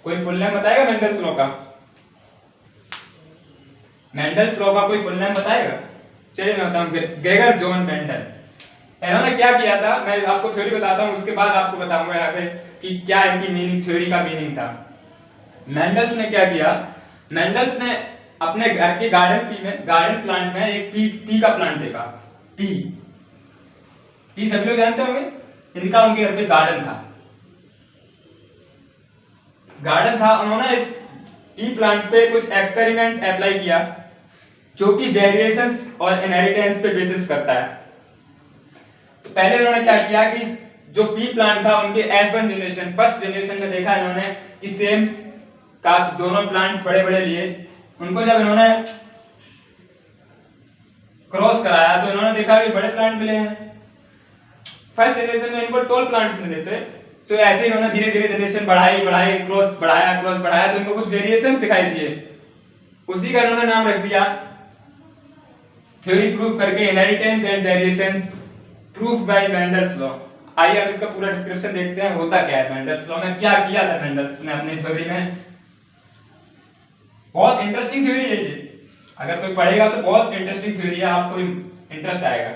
कोई full name बताएगा Mendel's law का? मेंडल्स लॉ का कोई फुल नेम बताएगा? चलिए मैं बताऊं, ग्रेगर जॉन मेंडल। इन्होंने क्या किया था, मैं आपको थ्योरी बताता हूं, उसके बाद आपको बताऊंगा यहाँ पे कि क्या इनकी मीनिंग, थ्योरी का मीनिंग था। मेंडल्स ने क्या किया, मेंडल्स ने अपने घर के गार्डन प्लांट में एक पी का प्लांट देखा। पी सभी लोग जानते होंगे, इनका उनके घर पे गार्डन था। उन्होंने इस पी प्लांट पे कुछ एक्सपेरिमेंट अप्लाई किया जो कि वेरिएशंस और इनहेरिटेंस पे बेसिस करता है। तो पहले उन्होंने क्या किया कि जो पी प्लांट था उनके F1 जनरेशन, फर्स्ट जनरेशन में देखा इन्होंने कि सेम का दोनों प्लांट्स बड़े बड़े लिए। उनको जब इन्होंने क्रॉस कराया तो इन्होंने देखा कि बड़े प्लांट मिले हैं। फर्स्ट जनरेशन में इनको टॉल प्लांट्स मिले थे, तो ऐसे इन्होंने धीरे धीरे जनरेशन बढ़ाई, क्रॉस बढ़ाया तो इनको कुछ वेरिएशंस दिखाई दिए। उसी का इन्होंने नाम रख दिया, थ्योरी प्रूफ करके, inheritance and variations proof by Mendel's law. आइए अब इसका पूरा डिस्क्रिप्शन देखते हैं, होता क्या है मेंडल्स लॉ में, क्या किया था मेंडल्स ने अपनी थ्योरी में। बहुत इंटरेस्टिंग थ्योरी है ये, अगर कोई पढ़ेगा तो बहुत इंटरेस्टिंग थ्योरी है, आपको इंटरेस्ट आएगा।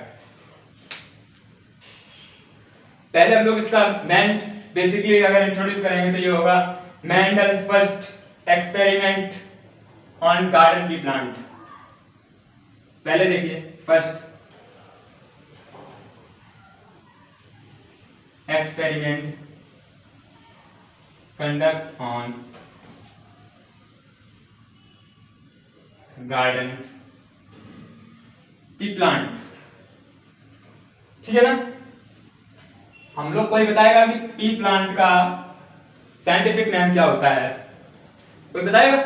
पहले हम लोग इसका बेसिकली अगर इंट्रोड्यूस करेंगे तो ये होगा Mendel's first experiment on garden pea plant. पहले देखिए, first experiment conduct on garden pea plant, ठीक है ना। हम लोग कोई बताएगा कि पी प्लांट का साइंटिफिक नेम क्या होता है? कोई बताएगा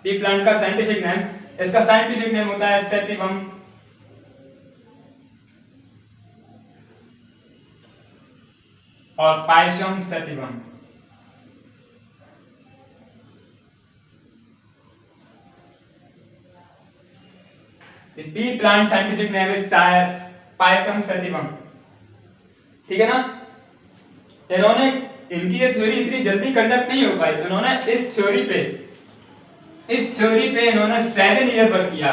पी प्लांट का साइंटिफिक नेम? इसका साइंटिफिक नेम होता है सेटिवम और payasam sativum. P plant scientific name is payasam sativum, ठीक है ना। इन्होंने, इनकी ये थ्योरी इतनी जल्दी कंडक्ट नहीं हो पाई। इन्होंने इस थ्योरी पे इन्होंने 7 ईयर वर्क किया।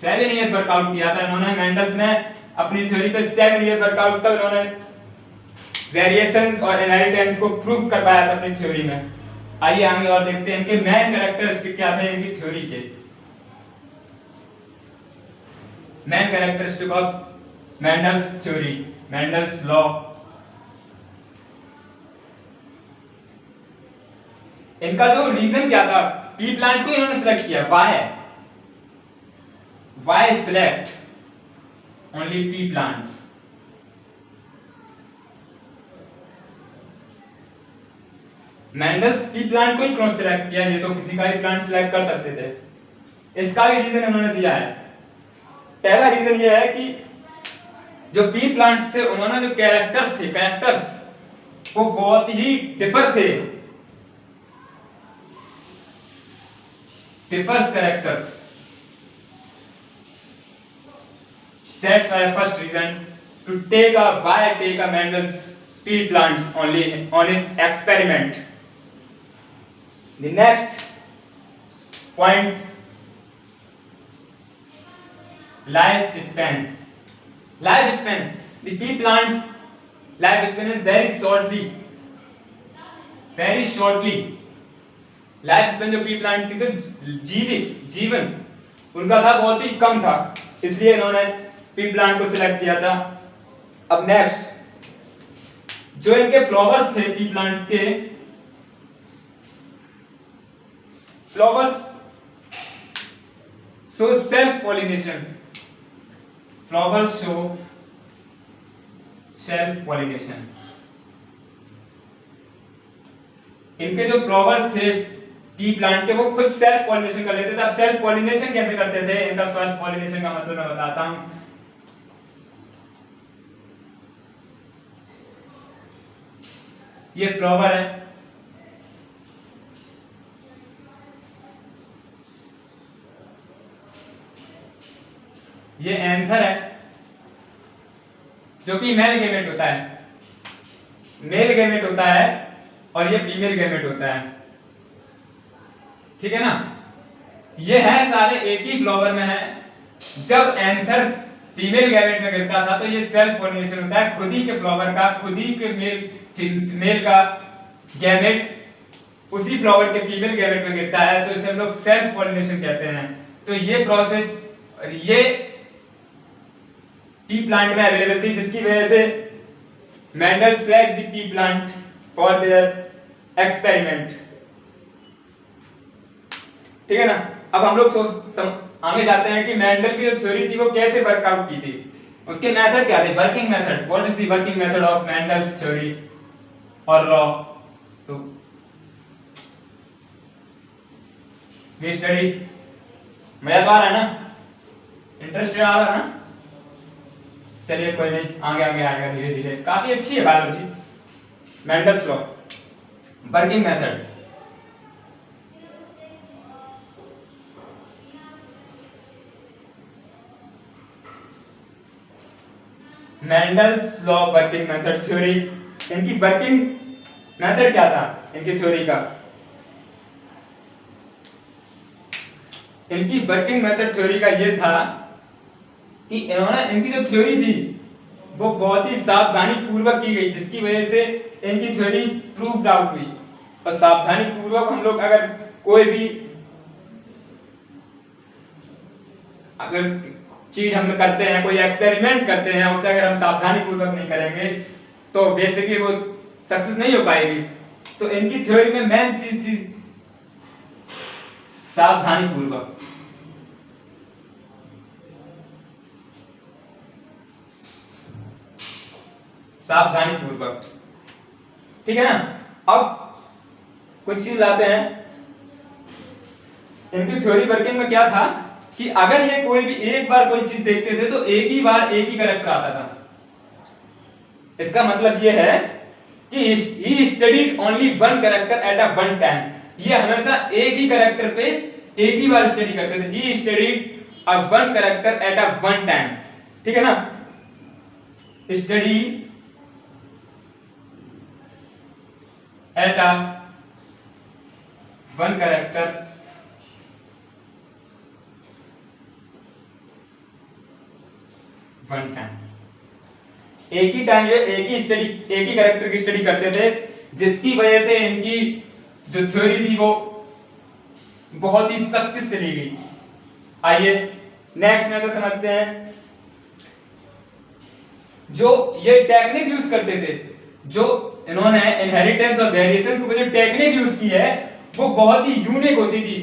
7 ईयर वर्कआउट किया था इन्होंने, मेंडल्स ने अपनी थ्योरी पे 7 ईयर वर्कआउट, तब इन्होंने वेरिएशंस और इनहेरिटेंस को प्रूव कर पाया था अपनी थ्योरी में। आइए आगे और देखते हैं इनके मेन कैरेक्टरिस्टिक क्या थे इनकी थ्योरी के। Main characteristic of Mendel's theory, Mendel's law. इनका जो रीजन क्या था, पी प्लांट को इन्होंने सिलेक्ट किया, why select only pea plants. Mendel's pea plant को ही क्यों सिलेक्ट किया? ये तो किसी का भी प्लांट सिलेक्ट कर सकते थे। इसका भी रीजन इन्होंने दिया है। पहला रीजन ये है कि जो पी प्लांट्स थे उन्होंने जो कैरेक्टर्स वो बहुत ही differs characters. That's why first reason to take a Mendel's pea plants only on his experiment. The next point, lifespan. The pea plants lifespan is very shortly. Lifespan जो pea plants की तो जीवन उनका था बहुत ही कम था, इसलिए इन्होंने पी प्लांट को सिलेक्ट किया था। अब नेक्स्ट, जो इनके फ्लावर्स थे पी प्लांट्स के, flowers show self pollination. Flowers show self pollination. इनके जो फ्लावर्स थे पी प्लांट के वो खुद सेल्फ पॉलिनेशन कर लेते थे। अब सेल्फ पॉलिनेशन कैसे करते थे, इनका सेल्फ पॉलिनेशन का मतलब मैं बताता हूं। ये फ्लावर है, ये एंथर है जो कि मेल गेमेट होता है। मेल गैमेट होता है और ये फीमेल गैमेट होता है, ठीक है ना। ये है सारे एक ही फ्लावर में है। जब एंथर फीमेल गैमेट में गिरता था तो ये सेल्फ पॉलिनेशन होता है, खुद ही के फ्लावर का, खुद ही के मेल का गैमेट उसी फ्लावर के फीमेल गैमेट में गिरता है, तो इसे हम लोग सेल्फ पॉलिनेशन कहते हैं। तो ये प्रोसेस ये पी प्लांट में अवेलेबल थी, जिसकी वजह से Mendel select the P plant for their experiment, ठीक है ना। अब हम लोग आगे जाते हैं कि मेंडल की जो थ्योरी थी वो कैसे वर्कआउट की थी, उसके मेथड क्या थे, working method, what is the working method of Mendel's theory और लॉ। सो वी स्टडी, मजा तो आ रहा है ना, इंटरेस्टेड आ रहा है ना। चलिए कोई नहीं, आगे आगे आएगा धीरे धीरे, काफी अच्छी है biology. Mendel's law, working method. Mendel's law working method theory, इनकी वर्किंग मेथड क्या था इनकी थ्योरी का, इनकी वर्किंग मेथड थ्योरी का ये था कि इन्होंने इनकी जो थ्योरी थी वो बहुत ही सावधानी पूर्वक की गई, जिसकी वजह से इनकी थ्योरी प्रूव्ड आउट हुई। और सावधानी पूर्वक हम लोग अगर कोई भी अगर चीज हम करते हैं, कोई एक्सपेरिमेंट करते हैं, उसे अगर हम सावधानी पूर्वक नहीं करेंगे तो बेसिकली वो सक्सेस नहीं हो पाएगी। तो इनकी थ्योरी में मेन चीज थी सावधानी पूर्वक। सावधानी पूर्वक, ठीक है ना। अब कुछ चीज लाते हैं, इनकी थ्योरी वर्किंग में क्या था कि अगर ये कोई भी एक बार कोई चीज देखते थे तो एक ही बार एक ही कैरेक्टर आता था। इसका मतलब ये है कि he studied only one character at a one time, ये हमेशा एक ही कैरेक्टर पे एक ही बार स्टडी करते थे। he studied a one character at a one time, ठीक है ना। Study at a one character one time, एक ही टाइम एक ही स्टडी, एक ही कैरेक्टर की स्टडी करते थे, जिसकी वजह से इनकी जो थ्योरी थी वो बहुत ही सक्सेस चली गई। आइए नेक्स्ट में तो समझते हैं, जो ये टेक्निक यूज करते थे, जो इन्होंने इनहेरिटेंस और वेरिएशंस को जो टेक्निक यूज की है वो बहुत ही यूनिक होती थी।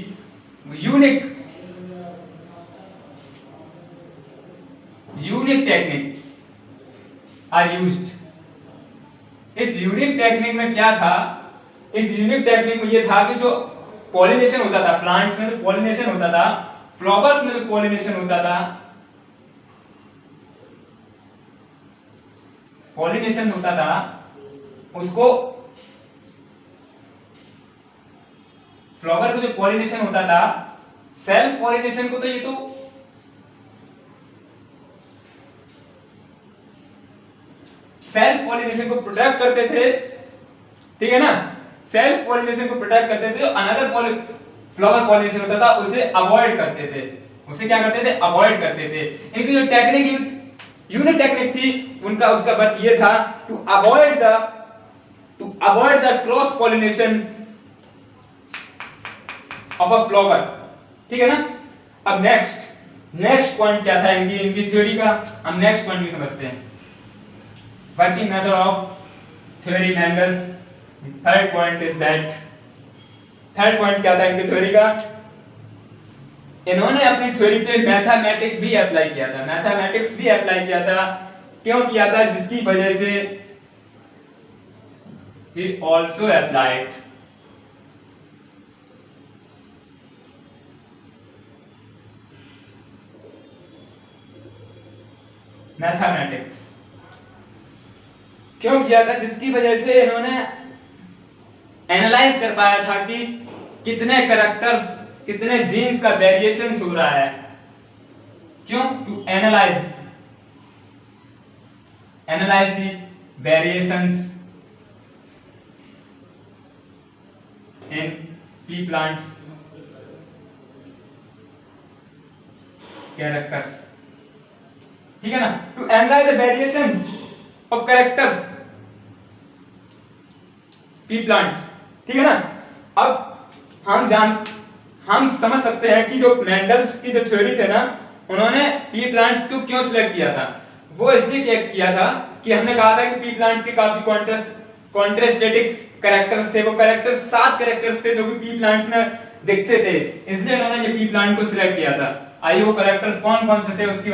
Unique technique are used. इस यूनिक टेक्निक में क्या था, इस यूनिक टेक्निक में ये था कि जो पॉलिनेशन होता था, प्लांट्स में जो पॉलिनेशन होता था, फ्लावर्स में जो पॉलिनेशन होता था, पॉलिनेशन होता था उसको, फ्लावर का जो पॉलिनेशन होता था, सेल्फ पॉलिनेशन को तो ये तो सेल्फ पॉलिनेशन को प्रोटेक्ट करते थे, ठीक है ना। सेल्फ पॉलिनेशन को प्रोटेक्ट करते थे, अनदर फ्लावर पॉलिनेशन होता था उसे अवॉइड करते थे, उसे क्या करते थे, अवॉइड करते थे। इनकी जो टेक्निक यूनिक टेक्निक थी उनका, उसका बात ये था to avoid the cross pollination of a flower, ठीक है ना। अब नेक्स्ट पॉइंट क्या था इनकी थ्योरी का, हम नेक्स्ट पॉइंट भी समझते हैं, working method of theory Mendel's. Third point is that, third point क्या था इनकी थ्योरी का, इन्होंने अपनी थ्योरी पे मैथमेटिक्स भी अप्लाई किया था, मैथमेटिक्स भी अप्लाई किया था। क्यों किया था, जिसकी वजह से he also applied मैथमेटिक्स। क्यों किया था, जिसकी वजह से इन्होंने एनालाइज कर पाया था कि कितने कैरेक्टर्स, कितने जीन्स का वेरिएशन हो रहा है। क्यों, to analyse the variations plants characters, ठीक है ना, to analyse the variations of characters pea plants, ठीक है ना। अब हम समझ सकते हैं कि जो मेंडल्स की जो थ्योरी थे ना, उन्होंने पी प्लांट्स को क्यों सिलेक्ट किया था। वो इसलिए किया था कि हमने कहा था कि पी प्लांट्स के काफी कॉन्ट्रास्टेटिक कैरेक्टर्स थे, वो कैरेक्टर्स 7 कैरेक्टर्स थे जो कि पी प्लांट्स में दिखते थे, इसलिए उन्होंने ये पी प्लांट को सिलेक्ट किया था। आइए वो कैरेक्टर्स कौन कौन से थे उसकी